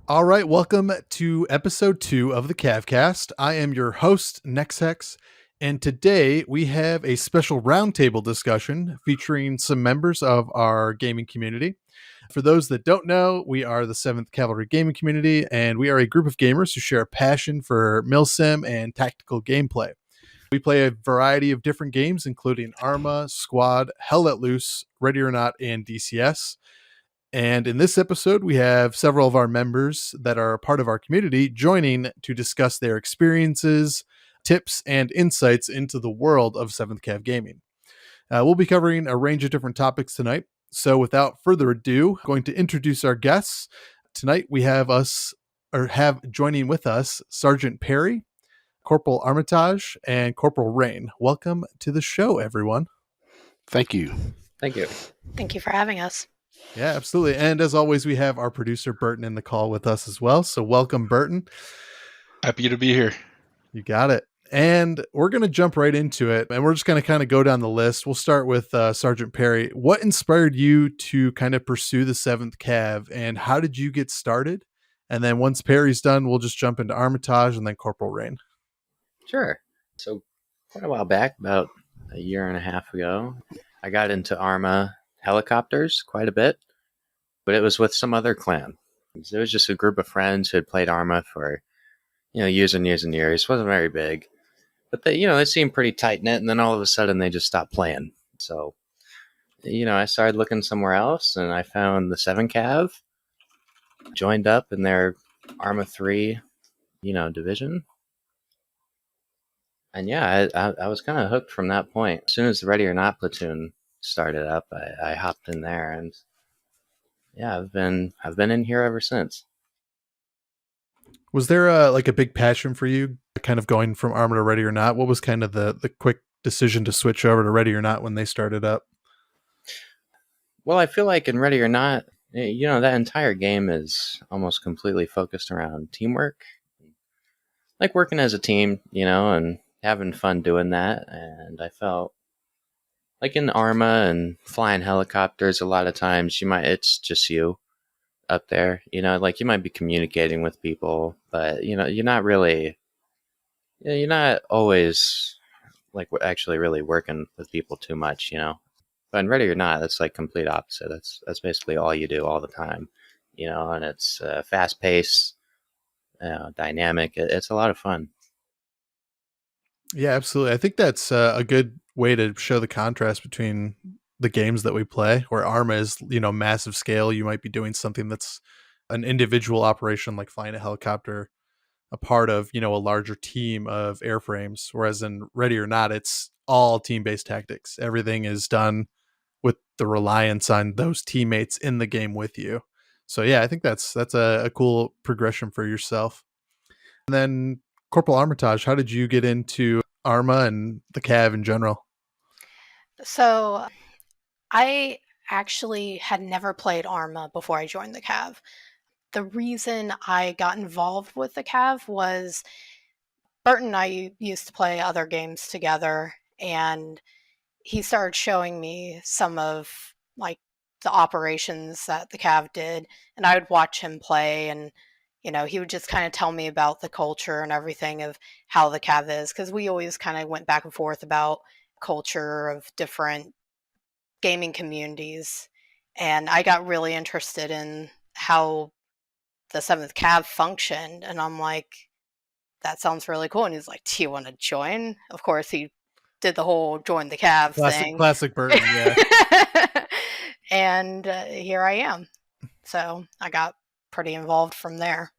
All right, welcome to episode 2 of the CavCast. I am your host, Nexhex, and today we have a special roundtable discussion featuring some members of our gaming community. For those that don't know, we are the 7th Cavalry Gaming Community, and we are a group of gamers who share a passion for milsim and tactical gameplay. We play a variety of different games, including Arma, Squad, Hell Let Loose, Ready or Not, and DCS. And in this episode, we have several of our members that are a part of our community joining to discuss their experiences, tips, and insights into the world of 7th Cav Gaming. We'll be covering a range of different topics tonight. So without further ado, I'm going to introduce our guests. Tonight we have joining with us Sergeant Perry, Corporal Armitage, and Corporal Rain. Welcome to the show, everyone. Thank you. Thank you. Thank you for having us. Yeah, absolutely. And as always, we have our producer Burton in the call with us as well. So welcome, Burton. Happy to be here. You got it. And we're going to jump right into it. And we're just going to kind of go down the list. We'll start with Sergeant Perry. What inspired you to kind of pursue the 7th Cav, and how did you get started? And then once Perry's done, we'll just jump into Armitage and then Corporal Rain. Sure. So quite a while back, about a year and a half ago, I got into Arma helicopters quite a bit, but it was with some other clan. It was just a group of friends who had played Arma for, years and years and years. It wasn't very big, but they seemed pretty tight-knit, and then all of a sudden they just stopped playing. So, I started looking somewhere else, and I found the 7 Cav, joined up in their Arma 3, division. And yeah, I was kind of hooked from that point. As soon as the Ready or Not platoon started up, I hopped in there, and yeah, I've been in here ever since. Was there a big passion for you, kind of going from Arma to Ready or Not? What was kind of the quick decision to switch over to Ready or Not when they started up? Well, I feel like in Ready or Not, that entire game is almost completely focused around teamwork, like working as a team, and having fun doing that. And I felt like in Arma and flying helicopters, a lot of times it's just you up there, like you might be communicating with people, but you're not always like actually really working with people too much, But in Ready or Not, that's like complete opposite. That's basically all you do all the time, and it's fast paced, dynamic. It's a lot of fun. Yeah, absolutely. I think that's a good way to show the contrast between the games that we play, where Arma is, massive scale. You might be doing something that's an individual operation, like flying a helicopter, a part of, a larger team of airframes. Whereas in Ready or Not, it's all team-based tactics. Everything is done with the reliance on those teammates in the game with you. So yeah, I think that's a cool progression for yourself. And then Corporal Armitage, how did you get into Arma and the Cav in general? So I actually had never played Arma before I joined the Cav. The reason I got involved with the Cav was Bert and I used to play other games together, and he started showing me some of like the operations that the Cav did, and I would watch him play, and he would just kind of tell me about the culture and everything of how the Cav is, because we always kind of went back and forth about culture of different gaming communities. And I got really interested in how the 7th Cav functioned, and I'm like, that sounds really cool. And he's like, do you want to join? Of course, he did the whole join the Cav thing. Classic Burton, yeah. And here I am. So I got pretty involved from there.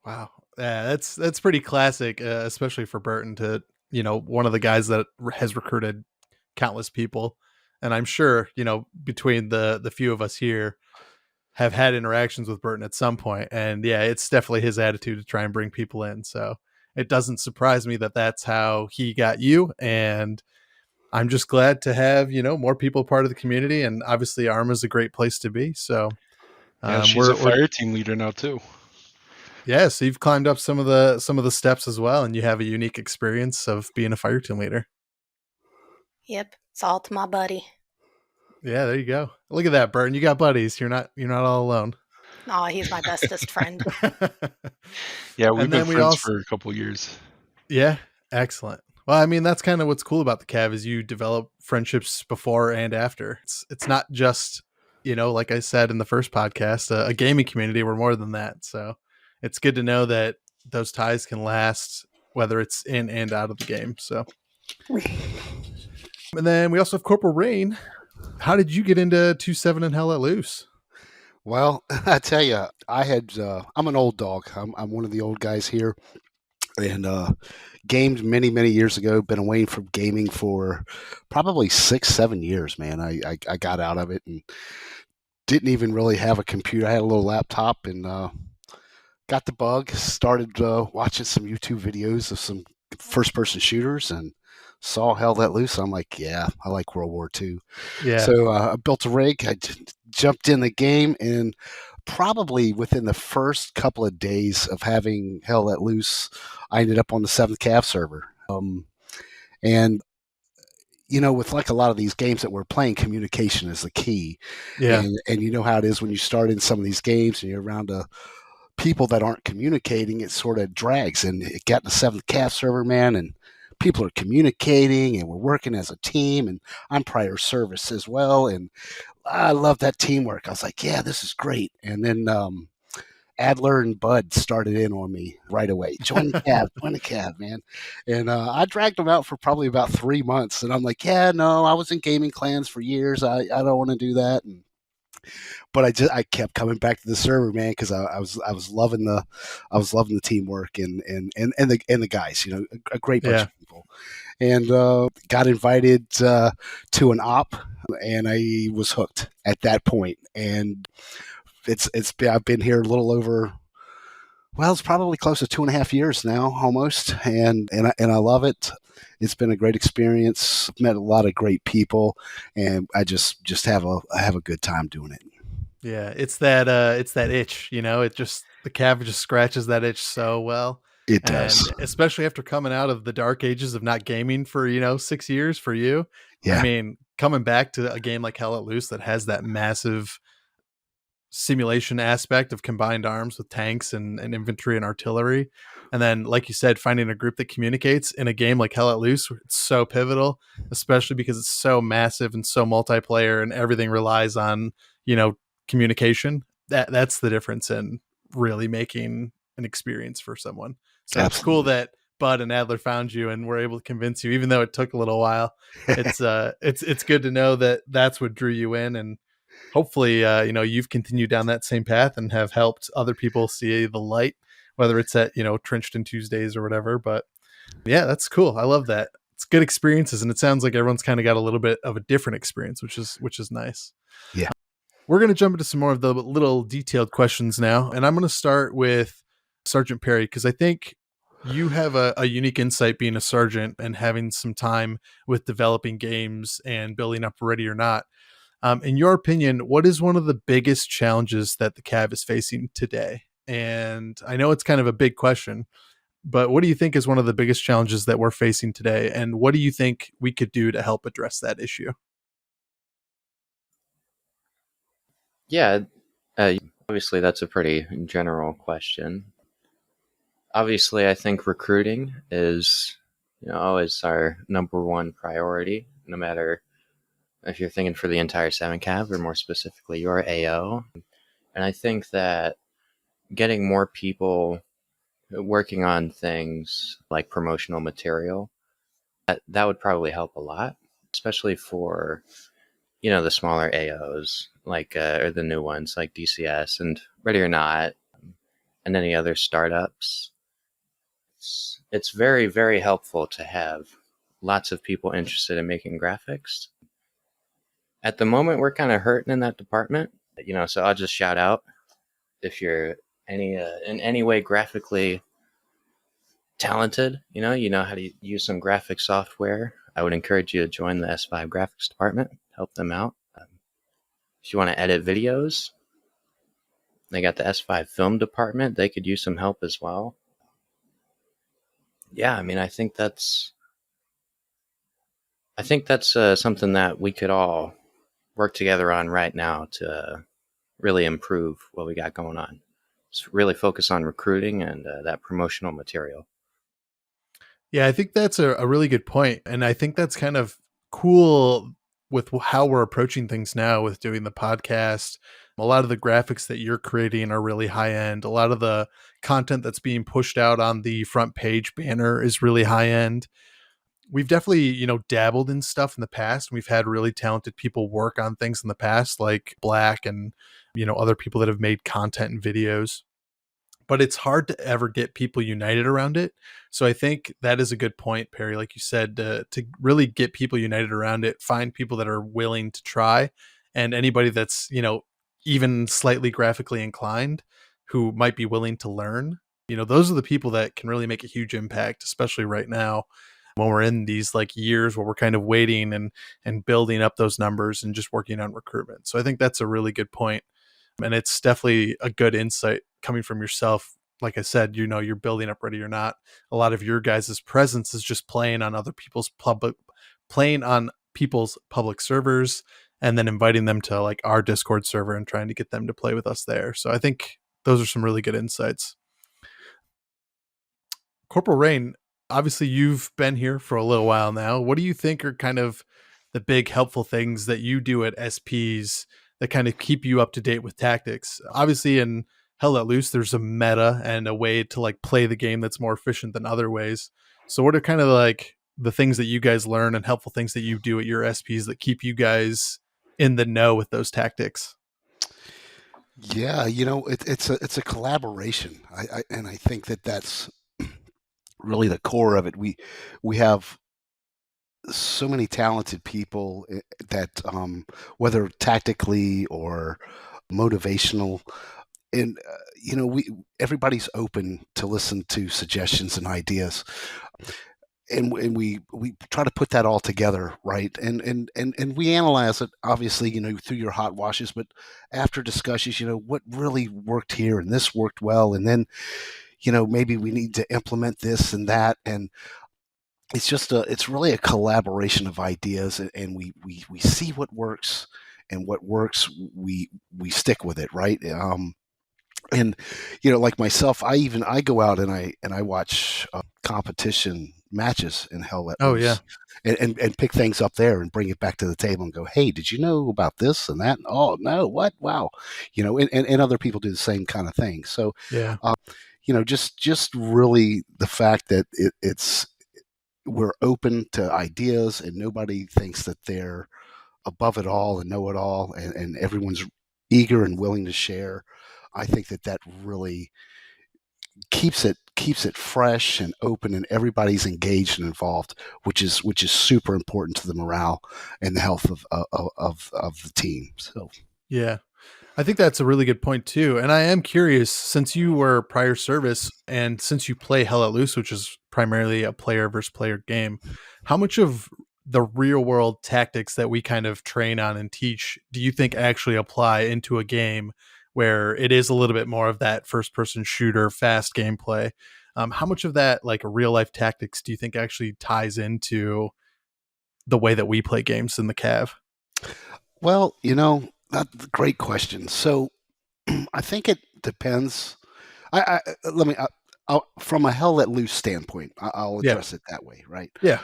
Wow. Yeah, that's pretty classic, especially for Burton to, one of the guys that has recruited countless people. And I'm sure, between the few of us here have had interactions with Burton at some point. And yeah, it's definitely his attitude to try and bring people in. So it doesn't surprise me that that's how he got you. And I'm just glad to have, more people part of the community. And obviously Arma is a great place to be. So she's a fire team leader now too. Yeah, so you've climbed up some of the steps as well, and you have a unique experience of being a fire team leader. Yep, it's all to my buddy. Yeah, there you go. Look at that, Burton. You got buddies. You're not all alone. Oh, he's my bestest friend. Yeah, we've been friends for a couple years. Yeah, excellent. Well, I mean, that's kind of what's cool about the Cav is you develop friendships before and after. It's not just, like I said in the first podcast, a gaming community. We're more than that. So it's good to know that those ties can last, whether it's in and out of the game. So, and then we also have Corporal Rain. How did you get into 2-7 and Hell Let Loose? Well, I tell you, I'm an old dog. I'm one of the old guys here, and gamed many, many years ago. Been away from gaming for probably 6-7 years, man. I got out of it and didn't even really have a computer. I had a little laptop and got the bug. Started watching some YouTube videos of some first-person shooters and saw Hell Let Loose. I'm like, yeah, I like World War II. Yeah. So I built a rig. I jumped in the game, and probably within the first couple of days of having Hell Let Loose, I ended up on the 7th Cav server. And with like a lot of these games that we're playing, communication is the key. Yeah. And you know how it is when you start in some of these games and you're around people that aren't communicating, it sort of drags. And it got the 7th Cav server, man, and people are communicating and we're working as a team, and I'm prior service as well. And I love that teamwork. I was like, yeah, this is great. And then Adler and Bud started in on me right away. Join the Cav, man. And I dragged them out for probably about 3 months. And I'm like, yeah, no, I was in gaming clans for years. I don't want to do that. But I kept coming back to the server, man, because I was loving the teamwork and the guys, a great bunch of people, and got invited to an op, and I was hooked at that point. And I've been here a little over, well, it's probably close to 2.5 years now, almost, and I love it. It's been a great experience. I've met a lot of great people, and I just have a good time doing it. Yeah, it's that itch, it just, the Cav just scratches that itch so well. It does. And especially after coming out of the dark ages of not gaming for, 6 years for you. Yeah. I mean, coming back to a game like Hell Let Loose that has that massive simulation aspect of combined arms with tanks and infantry and artillery. And then, like you said, finding a group that communicates in a game like Hell Let Loose, it's so pivotal, especially because it's so massive and so multiplayer and everything relies on, communication. That's the difference in really making an experience for someone. So It's cool that Bud and Adler found you and were able to convince you, even though it took a little while. It's good to know that that's what drew you in, and hopefully, you've continued down that same path and have helped other people see the light, whether it's at, Trenched Tuesdays or whatever. But yeah, that's cool. I love that. It's good experiences. And it sounds like everyone's kind of got a little bit of a different experience, which is nice. Yeah. We're going to jump into some more of the little detailed questions now. And I'm going to start with Sergeant Perry, because I think you have a unique insight being a sergeant and having some time with developing games and building up Ready or Not. In your opinion, what is one of the biggest challenges that the Cav is facing today? And I know it's kind of a big question, but what do you think is one of the biggest challenges that we're facing today? And what do you think we could do to help address that issue? Yeah, obviously that's a pretty general question. Obviously, I think recruiting is always our number one priority, no matter if you're thinking for the entire 7 Cav or more specifically your AO. And I think that getting more people working on things like promotional material, that would probably help a lot, especially for the smaller AOs, like or the new ones like DCS and Ready or Not and any other startups. It's very, very helpful to have lots of people interested in making graphics. At the moment, we're kind of hurting in that department, so I'll just shout out, if you're in any way graphically talented, you know how to use some graphic software, I would encourage you to join the S5 graphics department, help them out. If you want to edit videos, they got the S5 film department. They could use some help as well. Yeah, I mean, I think that's something that we could all work together on right now to really improve what we got going on. Just really focus on recruiting and that promotional material. Yeah, I think that's a really good point. And I think that's kind of cool with how we're approaching things now with doing the podcast. A lot of the graphics that you're creating are really high end. A lot of the content that's being pushed out on the front page banner is really high end. We've definitely, dabbled in stuff in the past. We've had really talented people work on things in the past, like Black and, other people that have made content and videos. But it's hard to ever get people united around it. So I think that is a good point, Perry. Like you said, to really get people united around it, find people that are willing to try, and anybody that's, even slightly graphically inclined who might be willing to learn. Those are the people that can really make a huge impact, especially right now when we're in these like years where we're kind of waiting and building up those numbers and just working on recruitment. So I think that's a really good point. And it's definitely a good insight coming from yourself. Like I said, you're building up Ready or Not. A lot of your guys' presence is just playing on people's public servers and then inviting them to like our Discord server and trying to get them to play with us there. So I think those are some really good insights. Corporal Rain, obviously you've been here for a little while now. What do you think are kind of the big helpful things that you do at SPs that kind of keep you up to date with tactics? Obviously in Hell Let Loose, there's a meta and a way to like play the game that's more efficient than other ways. So what are kind of like the things that you guys learn and helpful things that you do at your SPs that keep you guys in the know with those tactics? Yeah, it's a collaboration. I think that's really the core of it. We have so many talented people that whether tactically or motivational, and everybody's open to listen to suggestions and ideas, and we try to put that all together, right? And we analyze it, obviously, through your hot washes, but after discussions, what really worked here and this worked well, and then maybe we need to implement this and that, and it's really a collaboration of ideas, and we see what works, and what works we stick with it, right? And like myself, I go out and I watch competition matches in Hell Let Oh Loose, yeah. and pick things up there and bring it back to the table and go, hey, did you know about this and that? Oh no, what? Wow. And other people do the same kind of thing. So Yeah. just really the fact that it's we're open to ideas, and nobody thinks that they're above it all and know it all, and everyone's eager and willing to share. I think that really keeps it fresh and open, and everybody's engaged and involved, which is super important to the morale and the health of the team. So yeah. I think that's a really good point too. And I am curious, since you were prior service and since you play Hell Let Loose, which is primarily a player versus player game, how much of the real world tactics that we kind of train on and teach do you think actually apply into a game where it is a little bit more of that first person shooter, fast gameplay? How much of that like real life tactics do you think actually ties into the way that we play games in the Cav? well, that's a great question. So I think it depends. Let me from a Hell Let Loose standpoint, I'll address it that way, right? Yeah.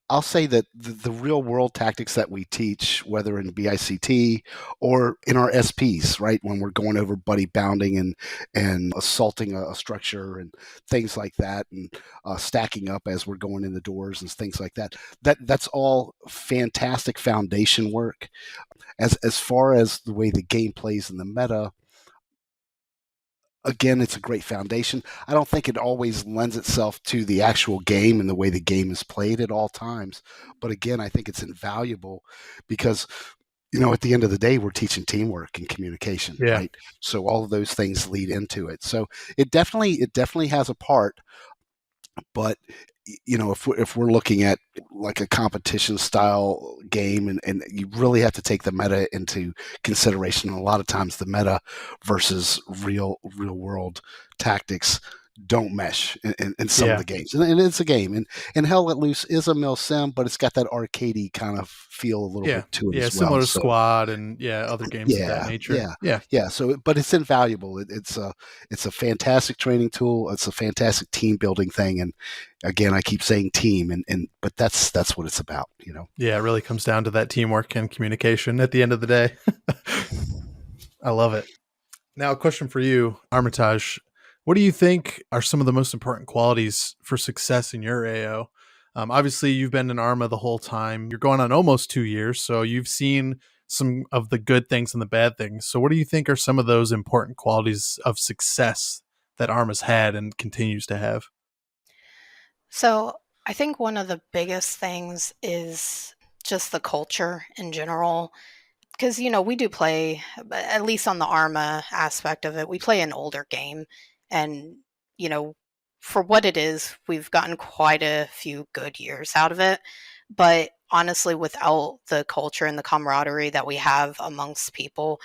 I'll say that the real world tactics that we teach, whether in BICT or in our SPs, right, when we're going over buddy bounding and assaulting a structure and things like that, and stacking up as we're going in the doors and things like that, that's all fantastic foundation work. As far as the way the game plays in the meta, again, it's a great foundation. I don't think it always lends itself to the actual game and the way the game is played at all times. But again, I think it's invaluable because, at the end of the day, we're teaching teamwork and communication, right? So all of those things lead into it. So it definitely has a part. But if we're looking at like a competition style game, and you really have to take the meta into consideration, and a lot of times the meta versus real world tactics don't mesh in some of the games. And it's a game. And Hell Let Loose is a mil sim, but it's got that arcadey kind of feel a little bit to it as well. Similar to Squad and other games of that nature. Yeah. So, but it's invaluable. It's a fantastic training tool. It's a fantastic team building thing. And again, I keep saying team, but that's what it's about, you know. Yeah, it really comes down to that teamwork and communication at the end of the day. I love it. Now, a question for you, Armitage. What do you think are some of the most important qualities for success in your AO? Obviously, you've been in Arma the whole time. You're going on almost 2 years, so you've seen some of the good things and the bad things. So what do you think are some of those important qualities of success that Arma's had and continues to have? So I think one of the biggest things is just the culture in general. Because, we do play, at least on the Arma aspect of it, we play an older game. And, for what it is, we've gotten quite a few good years out of it. But honestly, without the culture and the camaraderie that we have amongst people,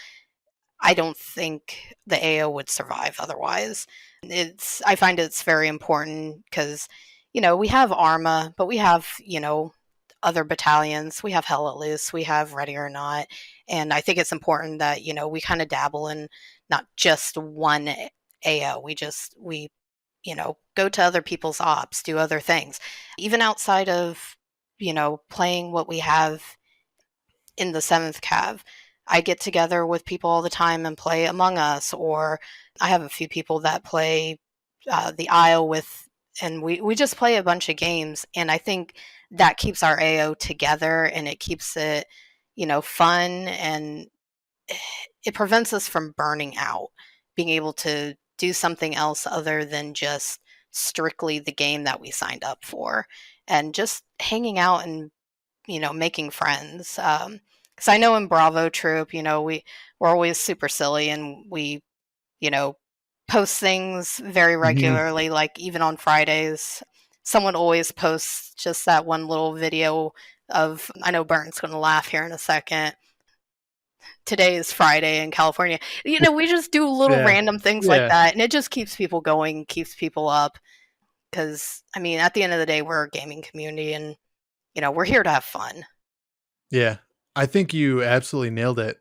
I don't think the AO would survive otherwise. I find it's very important because, we have Arma, but we have, other battalions. We have Hell Let Loose, we have Ready or Not. And I think it's important that, we kind of dabble in not just one AO. We go to other people's ops, do other things. Even outside of, playing what we have in the 7th Cav, I get together with people all the time and play Among Us, or I have a few people that play the Isle with, and we just play a bunch of games. And I think that keeps our AO together, and it keeps it, fun, and it prevents us from burning out, being able to do something else other than just strictly the game that we signed up for, and just hanging out and, making friends. Because I know in Bravo Troop, we're always super silly, and we, post things very regularly. Mm-hmm. Like even on Fridays, someone always posts just that one little video of, I know Burton's going to laugh here in a second, today is Friday in California. We just do little random things like that, and it just keeps people going, keeps people up. Because, at the end of the day, we're a gaming community, and, we're here to have fun. Yeah, I think you absolutely nailed it.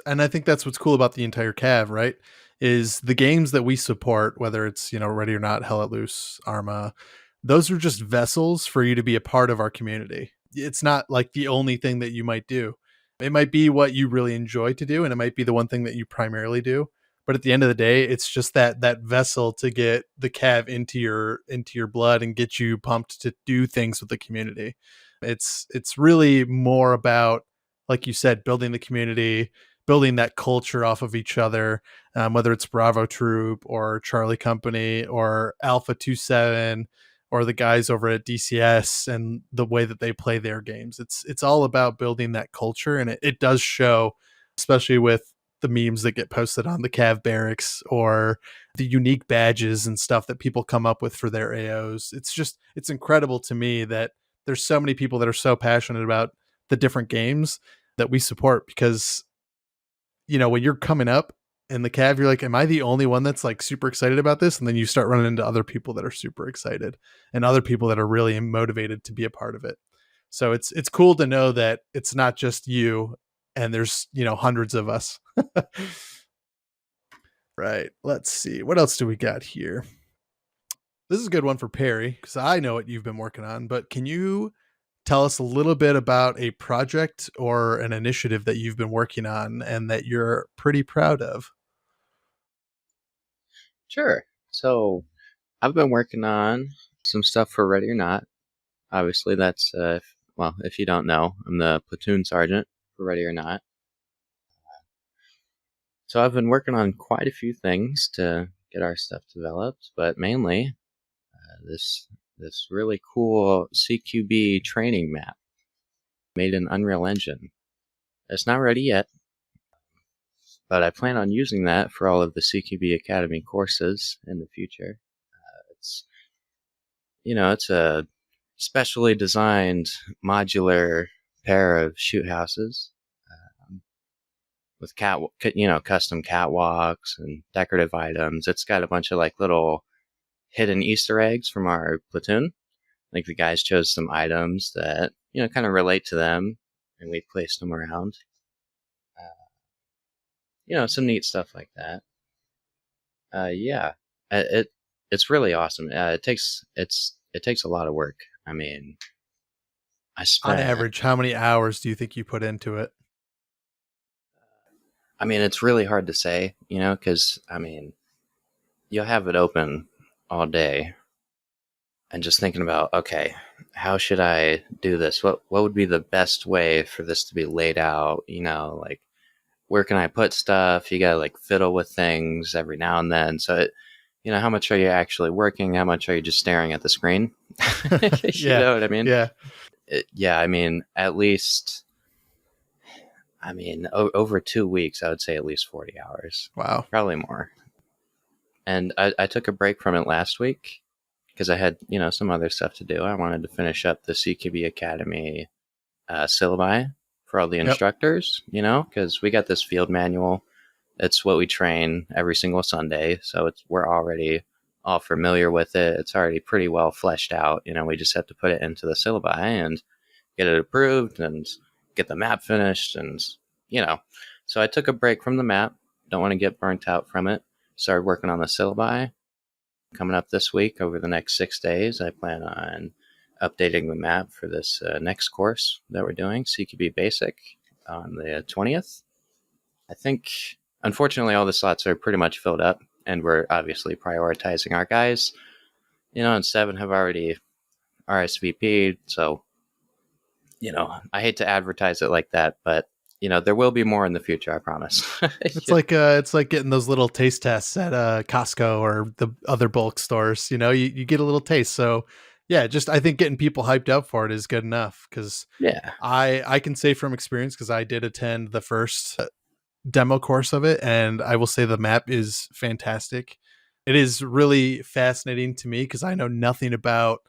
And I think that's what's cool about the entire Cav, right? Is the games that we support, whether it's, Ready or Not, Hell Let Loose, Arma, those are just vessels for you to be a part of our community. It's not like the only thing that you might do. It might be what you really enjoy to do, and it might be the one thing that you primarily do. But at the end of the day, it's just that vessel to get the Cav into your blood and get you pumped to do things with the community. It's really more about, like you said, building the community, building that culture off of each other, whether it's Bravo Troop or Charlie Company or Alpha 27 or the guys over at DCS and the way that they play their games. It's all about building that culture, and it does show, especially with the memes that get posted on the Cav barracks or the unique badges and stuff that people come up with for their AOs. It's incredible to me that there's so many people that are so passionate about the different games that we support, because, when you're coming up in the Cav, you're like, am I the only one that's like super excited about this? And then you start running into other people that are super excited and other people that are really motivated to be a part of it. So it's cool to know that it's not just you, and there's, hundreds of us. Right. Let's see. What else do we got here? This is a good one for Perry, because I know what you've been working on, but can you tell us a little bit about a project or an initiative that you've been working on and that you're pretty proud of? Sure. So I've been working on some stuff for Ready or Not. Obviously, that's, if you don't know, I'm the platoon sergeant for Ready or Not. So I've been working on quite a few things to get our stuff developed, but mainly this really cool CQB training map made in Unreal Engine. It's not ready yet, but I plan on using that for all of the CQB Academy courses in the future. It's a specially designed modular pair of shoot houses with custom catwalks and decorative items. It's got a bunch of like little hidden Easter eggs from our platoon. Like the guys chose some items that, kind of relate to them, and we placed them around. Some neat stuff like that. Yeah, it's really awesome. It takes a lot of work. I mean, on average, how many hours do you think you put into it? I mean, it's really hard to say, because you'll have it open all day, and just thinking about, okay, how should I do this? What would be the best way for this to be laid out? Like, where can I put stuff? You gotta fiddle with things every now and then. So how much are you actually working? How much are you just staring at the screen? You know what I mean? Yeah. I mean, at least, over 2 weeks, I would say at least 40 hours. Wow. Probably more. And I took a break from it last week because I had, some other stuff to do. I wanted to finish up the CQB Academy syllabi for all the instructors, because we got this field manual. It's what we train every single Sunday. So we're already all familiar with it. It's already pretty well fleshed out. We just have to put it into the syllabi and get it approved and get the map finished. And, so I took a break from the map. Don't want to get burnt out from it. Started working on the syllabi. Coming up this week, over the next 6 days, I plan on updating the map for this next course that we're doing, CQB Basic, on the 20th. I think, unfortunately, all the slots are pretty much filled up, and we're obviously prioritizing our guys. And 7 have already RSVP'd, so, I hate to advertise it like that, but, there will be more in the future, I promise. It's like getting those little taste tests at Costco or the other bulk stores. You get a little taste. So yeah, just I think getting people hyped up for it is good enough, because I can say from experience, because I did attend the first demo course of it, and I will say the map is fantastic. It is really fascinating to me because I know nothing about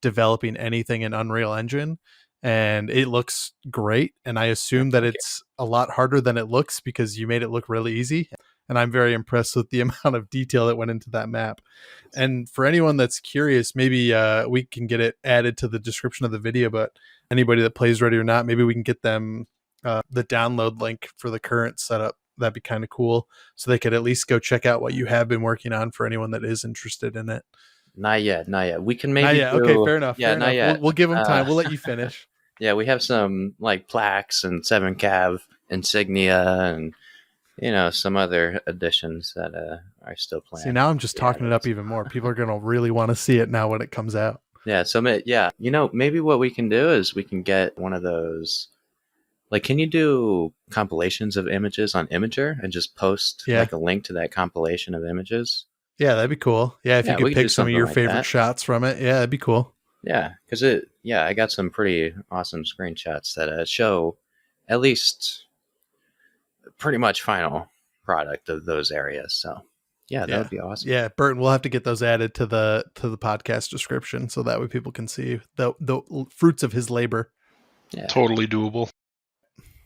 developing anything in Unreal Engine, and it looks great. And I assume that it's a lot harder than it looks because you made it look really easy. And I'm very impressed with the amount of detail that went into that map. And for anyone that's curious, maybe we can get it added to the description of the video, but anybody that plays Ready or Not, maybe we can get them the download link for the current setup. That'd be kind of cool. So they could at least go check out what you have been working on for anyone that is interested in it. Not yet. We can maybe Okay, fair enough. Yeah, not yet. We'll give them time. We'll let you finish. Yeah, we have some plaques and 7 Cav insignia and some other additions that are still planned. See, now I'm just talking it up even more. People are gonna really want to see it now when it comes out. Yeah. So maybe what we can do is we can get one of those. Can you do compilations of images on Imager and just post a link to that compilation of images? Yeah, that'd be cool. Yeah, if you could pick some of your favorite shots from it. Yeah, that'd be cool. Yeah, because I got some pretty awesome screenshots that show at least pretty much final product of those areas. So that would be awesome. Yeah, Burton, we'll have to get those added to the podcast description so that way people can see the fruits of his labor. Yeah, totally doable.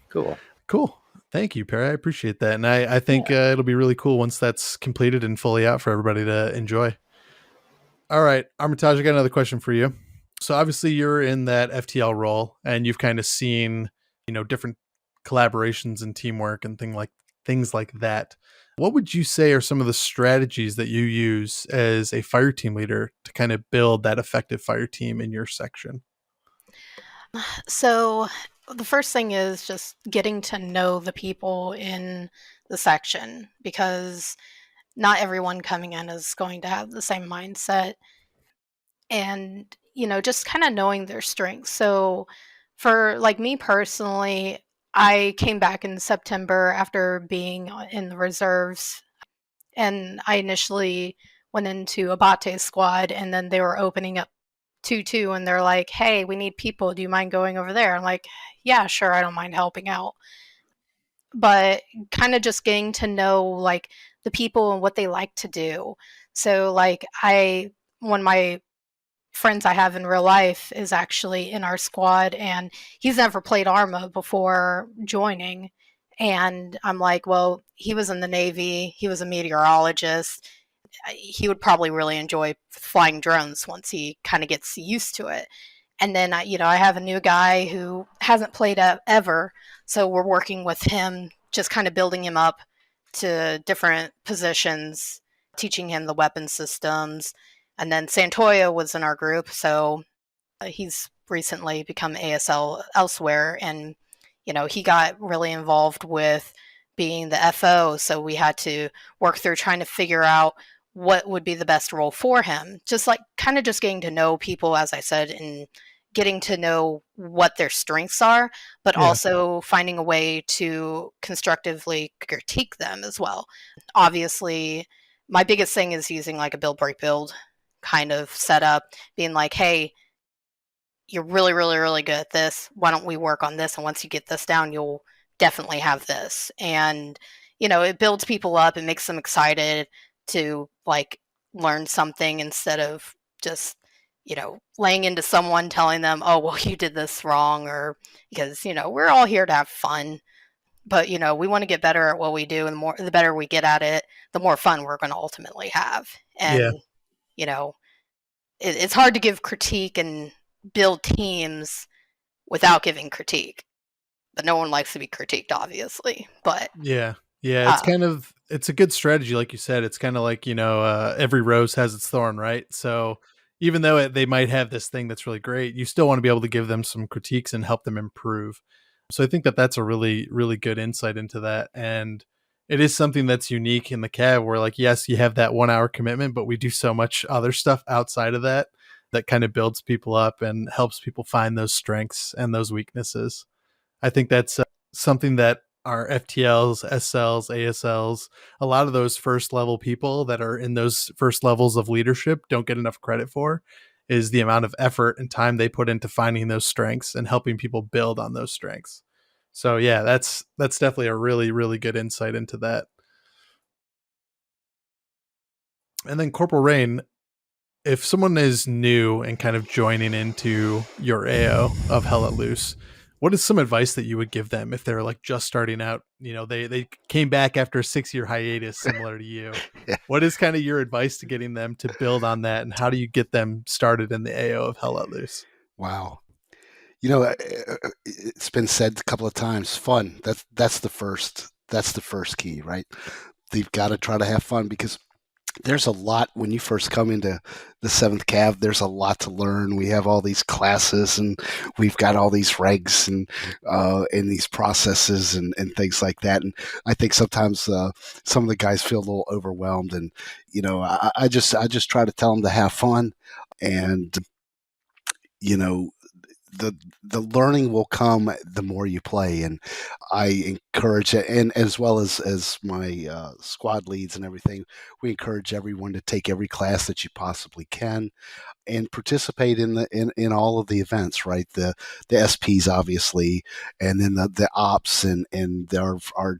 Cool. Thank you, Perry. I appreciate that, and I think it'll be really cool once that's completed and fully out for everybody to enjoy. All right, Armitage, I got another question for you. So obviously you're in that FTL role, and you've kind of seen, different collaborations and teamwork and things like that. What would you say are some of the strategies that you use as a fire team leader to kind of build that effective fire team in your section? So the first thing is just getting to know the people in the section, because not everyone coming in is going to have the same mindset, and just kind of knowing their strengths. So for me personally, I came back in September after being in the reserves, and I initially went into Abate's squad, and then they were opening up 2-2, and they're like, hey, we need people, do you mind going over there? I'm like, yeah, sure, I don't mind helping out. But kind of just getting to know the people and what they like to do. So one of my friends I have in real life is actually in our squad, and he's never played Arma before joining. And I'm like, well, he was in the Navy, he was a meteorologist, he would probably really enjoy flying drones once he kind of gets used to it. And then I have a new guy who hasn't played ever, so we're working with him, just kind of building him up to different positions, teaching him the weapon systems. And then Santoya was in our group, so he's recently become ASL elsewhere, and he got really involved with being the FO, so we had to work through trying to figure out what would be the best role for him. Just like kind of just getting to know people, as I said, and getting to know what their strengths are, but also finding a way to constructively critique them as well. Obviously, my biggest thing is using like a build break build kind of setup, being like, hey, you're really, really, really good at this. Why don't we work on this? And once you get this down, you'll definitely have this. And, it builds people up and makes them excited to like learn something instead of just, laying into someone telling them, oh, well, you did this wrong, or because, we're all here to have fun. But, we want to get better at what we do. And the better we get at it, the more fun we're going to ultimately have. And, it's hard to give critique and build teams without giving critique, but no one likes to be critiqued, obviously. But it's a good strategy, like you said. It's kind of like every rose has its thorn, right? So even though they might have this thing that's really great, you still want to be able to give them some critiques and help them improve. So I think that's a really, really good insight into that. And it is something that's unique in the Cav, where like, yes, you have that 1 hour commitment, but we do so much other stuff outside of that kind of builds people up and helps people find those strengths and those weaknesses. I think that's something that our FTLs, SLs, ASLs, a lot of those first level people that are in those first levels of leadership don't get enough credit for, is the amount of effort and time they put into finding those strengths and helping people build on those strengths. So yeah, that's definitely a really, really good insight into that. And then Corporal Rain, if someone is new and kind of joining into your AO of Hell Let Loose, what is some advice that you would give them if they're like just starting out? They came back after a 6-year hiatus, similar to you. What is kind of your advice to getting them to build on that, and how do you get them started in the AO of Hell Let Loose? Wow. It's been said a couple of times, fun. That's the first key, right? They've got to try to have fun, because there's a lot when you first come into the 7th Cav. There's a lot to learn. We have all these classes, and we've got all these regs and these processes and things like that. And I think sometimes some of the guys feel a little overwhelmed. And I just try to tell them to have fun, and the learning will come the more you play. And I encourage it, and as well as my squad leads and everything, we encourage everyone to take every class that you possibly can and participate in all of the events, right? The SPs, obviously, and then the ops and our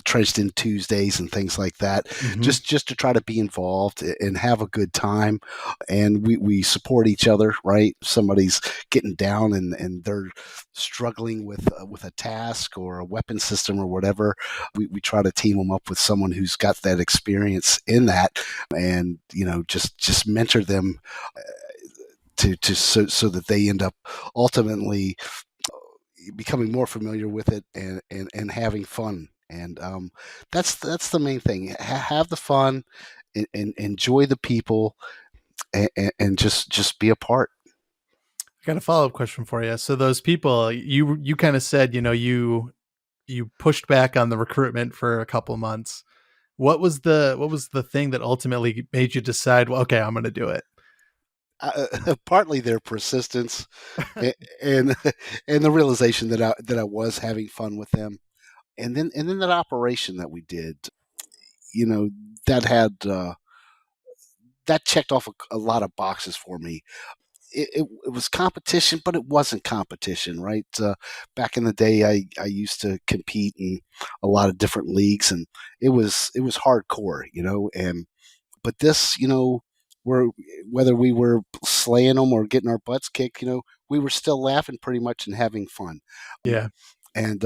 trenched in Tuesdays and things like that, just to try to be involved and have a good time. And we support each other, right? Somebody's getting down and they're struggling with a task or a weapon system or whatever. We try to team them up with someone who's got that experience in that, and just mentor them so that they end up ultimately becoming more familiar with it and having fun. And that's the main thing. Have the fun, and enjoy the people, and just be a part. I got a follow-up question for you. So those people, you kind of said, you pushed back on the recruitment for a couple months. What was the thing that ultimately made you decide, well, okay, I'm going to do it? Partly their persistence and the realization that I was having fun with them. And then that operation that we did, that had that checked off a lot of boxes for me. It was competition, but it wasn't competition, right? Back in the day, I used to compete in a lot of different leagues, and it was hardcore, And but this, whether we were slaying them or getting our butts kicked, we were still laughing pretty much and having fun. Yeah. And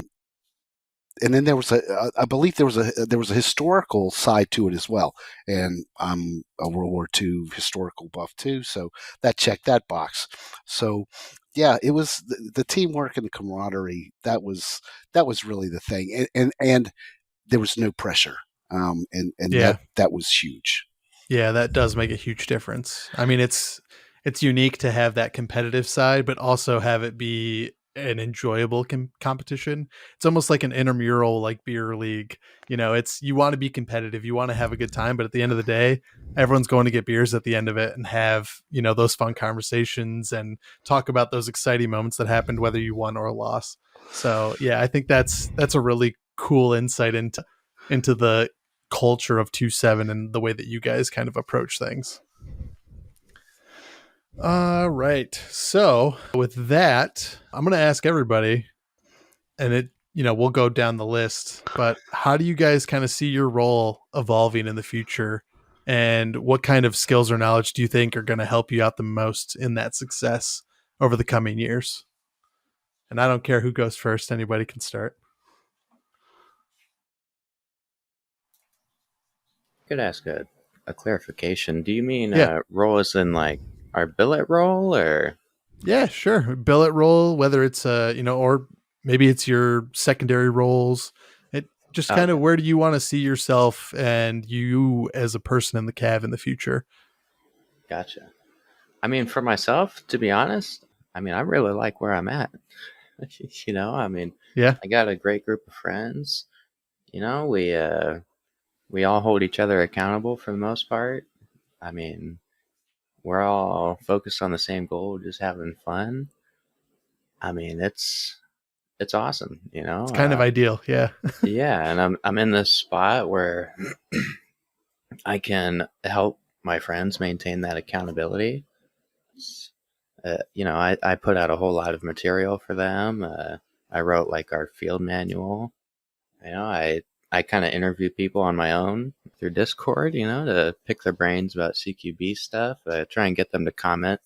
then there was I believe there was a historical side to it as well. And I'm a World War II historical buff too, so that checked that box. So yeah, it was the teamwork and the camaraderie that was really the thing, and there was no pressure, and Yeah. that was huge. Yeah, that does make a huge difference. I mean, it's unique to have that competitive side, but also have it be an enjoyable competition. It's almost like an intramural, like beer league. You know, it's you want to be competitive, you want to have a good time, but at the end of the day, everyone's going to get beers at the end of it and have, you know, those fun conversations and talk about those exciting moments that happened, whether you won or lost. So yeah, I think that's a really cool insight into the culture of 2-7 and the way that you guys kind of approach things. All right. So with that, I'm going to ask everybody, and we'll go down the list, but how do you guys kind of see your role evolving in the future? And what kind of skills or knowledge do you think are going to help you out the most in that success over the coming years? And I don't care who goes first. Anybody can start. Could ask a clarification. Do you mean Yeah. role as in like our billet role, or? Yeah, sure. Billet role, whether it's or maybe it's your secondary roles. It just kind of where do you want to see yourself and you as a person in the Cav in the future? Gotcha. I mean, for myself, to be honest, I mean, I really like where I'm at. I mean, yeah, I got a great group of friends. We all hold each other accountable for the most part. I mean, we're all focused on the same goal, just having fun. I mean, it's awesome, it's kind of ideal. Yeah. Yeah, and I'm in this spot where I can help my friends maintain that accountability. I put out a whole lot of material for them. I wrote like our field manual. I kind of interview people on my own through Discord, to pick their brains about CQB stuff. I try and get them to comment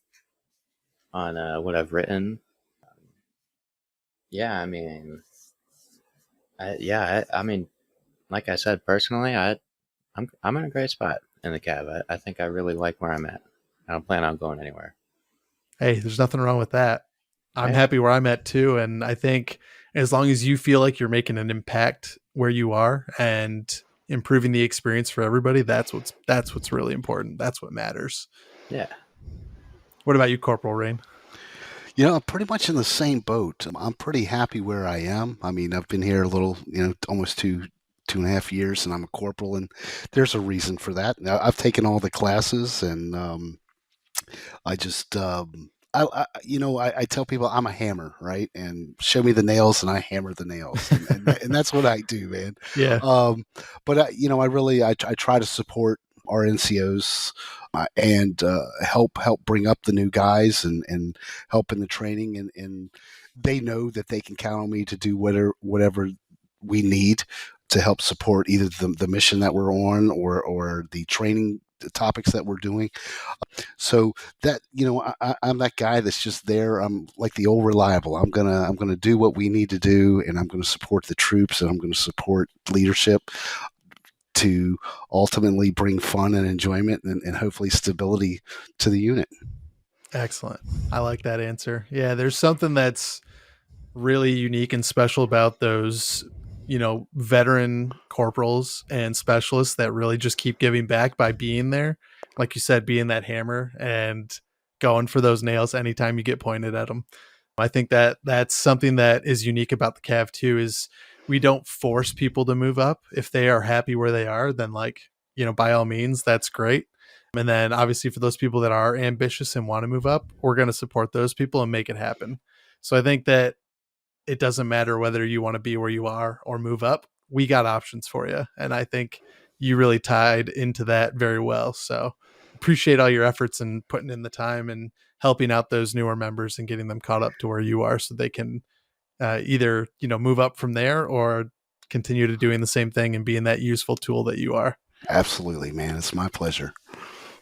on what I've written. Yeah, I mean, I mean, like I said, personally, I'm in a great spot in the Cav. I think I really like where I'm at. I don't plan on going anywhere. Hey, there's nothing wrong with that. I'm happy where I'm at too, and I think as long as you feel like you're making an impact where you are and improving the experience for everybody, that's what's really important. That's what matters. Yeah. What about you, Corporal Rain? I'm pretty much in the same boat. I'm pretty happy where I am. I mean, I've been here a little, almost 2.5 years, and I'm a corporal, and there's a reason for that. Now, I've taken all the classes, and I just, I tell people I'm a hammer, right? And show me the nails, and I hammer the nails, and that's what I do, man. Yeah. But I try to support our NCOs and help bring up the new guys and help in the training, and they know that they can count on me to do whatever we need to help support either the mission that we're on or the training topics that we're doing. So that, I'm that guy that's just there. I'm like the old reliable. I'm gonna do what we need to do, and I'm gonna support the troops, and I'm gonna support leadership to ultimately bring fun and enjoyment and hopefully stability to the unit. Excellent. I like that answer. Yeah, there's something that's really unique and special about those, veteran corporals and specialists that really just keep giving back by being there. Like you said, being that hammer and going for those nails anytime you get pointed at them. I think that that's something that is unique about the Cav too, is we don't force people to move up. If they are happy where they are, then by all means, that's great. And then obviously for those people that are ambitious and want to move up, we're going to support those people and make it happen. So I think that it doesn't matter whether you want to be where you are or move up. We got options for you. And I think you really tied into that very well. So appreciate all your efforts and putting in the time and helping out those newer members and getting them caught up to where you are so they can either, move up from there or continue to doing the same thing and being that useful tool that you are. Absolutely, man. It's my pleasure.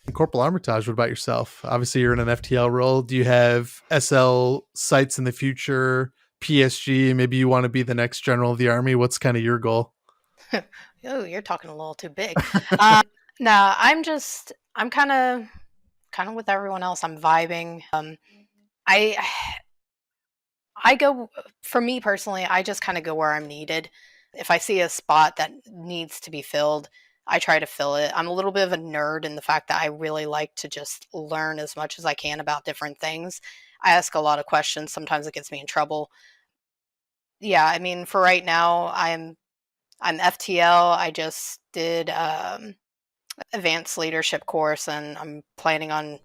And Corporal Armitage, what about yourself? Obviously, you're in an FTL role. Do you have SL sites in the future, PSG, maybe you want to be the next general of the army. What's kind of your goal? Oh, you're talking a little too big. No, I'm kind of with everyone else. I'm vibing. I go, for me personally, I just kind of go where I'm needed. If I see a spot that needs to be filled, I try to fill it. I'm a little bit of a nerd in the fact that I really like to just learn as much as I can about different things. I ask a lot of questions. Sometimes it gets me in trouble. Yeah, I mean, for right now, I'm FTL. I just did advanced leadership course, and I'm planning on,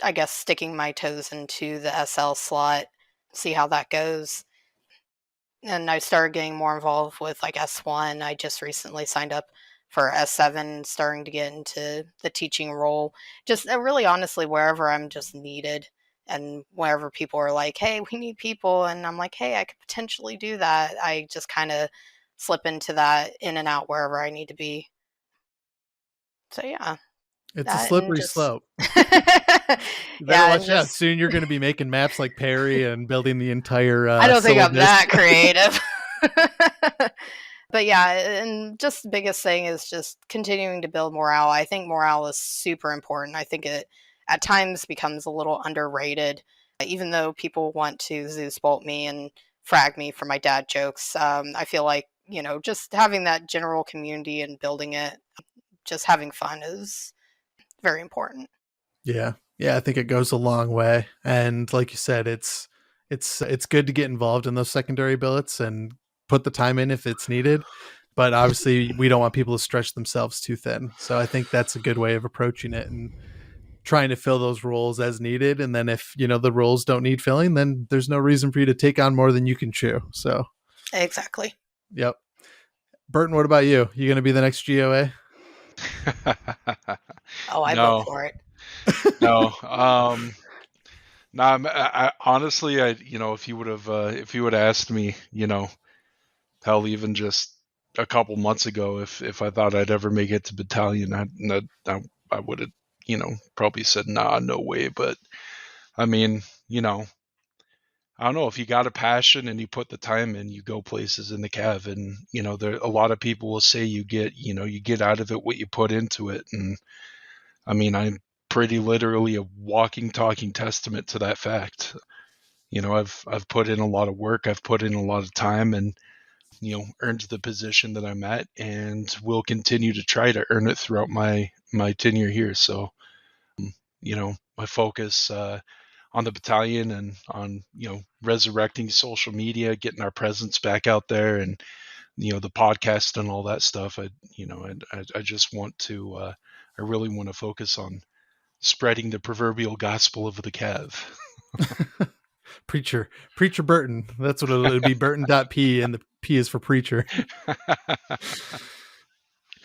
I guess, sticking my toes into the SL slot, see how that goes. And I started getting more involved with like S1. I just recently signed up for S7, starting to get into the teaching role. Just really honestly, wherever I'm just needed, and wherever people are like, hey, we need people, and I'm like, hey, I could potentially do that. I just kind of slip into that, in and out wherever I need to be. So yeah. It's a slippery slope. You better Yeah, watch out. Soon you're going to be making maps like Perry and building the entire I don't think I'm syllabus. that creative. But yeah, and just the biggest thing is just continuing to build morale. I think morale is super important. I think it at times becomes a little underrated, even though people want to Zeus bolt me and frag me for my dad jokes. I feel like, just having that general community and building it, just having fun is very important. Yeah. I think it goes a long way. And like you said, it's good to get involved in those secondary billets and put the time in if it's needed. But obviously we don't want people to stretch themselves too thin. So I think that's a good way of approaching it and trying to fill those roles as needed. And then if, the roles don't need filling, then there's no reason for you to take on more than you can chew. So exactly. Yep. Burton, what about you? You going to be the next GOA? Oh, I vote for it. No. I honestly, if you would have asked me, hell, even just a couple months ago, if I thought I'd ever make it to battalion, I would have, probably said, nah, no way. But I mean, I don't know, if you got a passion and you put the time in, you go places in the Cav, and there a lot of people will say you get out of it what you put into it, and I mean, I'm pretty literally a walking, talking testament to that fact. I've put in a lot of work, I've put in a lot of time, and earned the position that I'm at, and will continue to try to earn it throughout my tenure here. So, my focus on the battalion and on resurrecting social media, getting our presence back out there, and the podcast and all that stuff. I just want to I really want to focus on spreading the proverbial gospel of the Cav. Preacher Burton. That's what it would be. Burton.p, and the P is for preacher.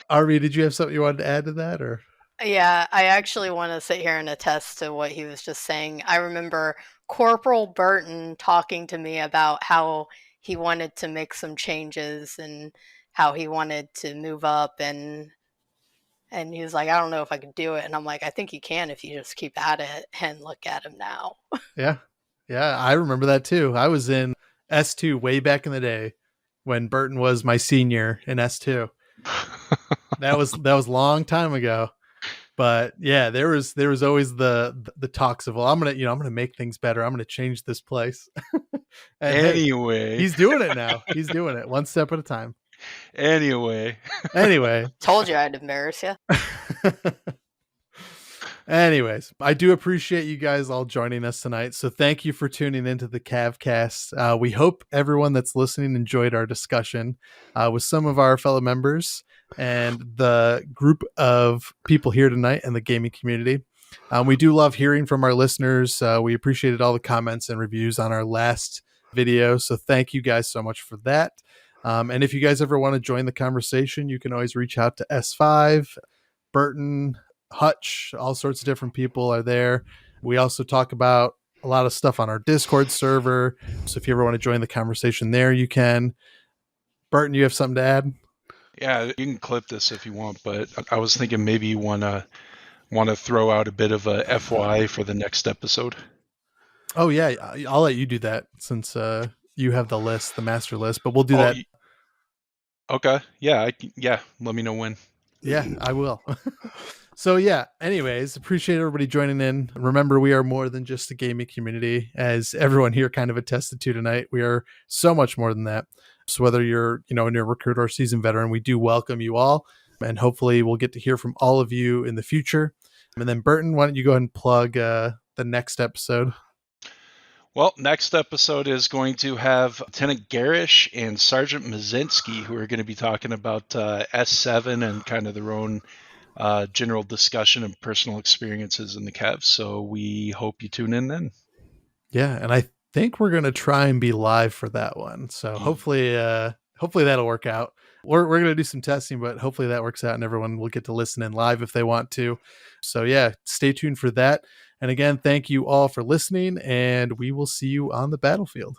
Arby, did you have something you wanted to add to that, or? Yeah, I actually want to sit here and attest to what he was just saying. I remember Corporal Burton talking to me about how he wanted to make some changes and how he wanted to move up, and he was like, I don't know if I could do it. And I'm like, I think you can if you just keep at it, and look at him now. Yeah, I remember that too. I was in S2 way back in the day when Burton was my senior in S2. That was a long time ago. But yeah, there was always the talks of, well, I'm gonna make things better. I'm gonna change this place. Anyway, hey, he's doing it now. He's doing it one step at a time. Anyway, told you I'd embarrass you. Anyways, I do appreciate you guys all joining us tonight. So thank you for tuning into the CavCast. We hope everyone that's listening enjoyed our discussion with some of our fellow members and the group of people here tonight in the gaming community. We do love hearing from our listeners. We appreciated all the comments and reviews on our last video. So thank you guys so much for that. And if you guys ever want to join the conversation, you can always reach out to S5, Burton, Hutch, all sorts of different people are there. We also talk about a lot of stuff on our Discord server. So if you ever want to join the conversation there, you can. Burton, you have something to add? Yeah, you can clip this if you want, but I was thinking maybe you want to throw out a bit of a FYI for the next episode. Oh yeah, I'll let you do that since you have the list, the master list. But we'll do that. Okay. Yeah. Yeah. Let me know when. Yeah, I will. So yeah, anyways, appreciate everybody joining in. Remember, we are more than just a gaming community, as everyone here kind of attested to tonight. We are so much more than that. So whether you're, a new recruit or seasoned veteran, we do welcome you all. And hopefully we'll get to hear from all of you in the future. And then Burton, why don't you go ahead and plug the next episode? Well, next episode is going to have Lieutenant Garish and Sergeant Mazinski, who are going to be talking about S7 and kind of their own general discussion and personal experiences in the Cav. So we hope you tune in then. Yeah, and I think we're gonna try and be live for that one. So hopefully that'll work out. We're gonna do some testing, but hopefully that works out and everyone will get to listen in live if they want to. So yeah, stay tuned for that. And again, thank you all for listening, and we will see you on the battlefield.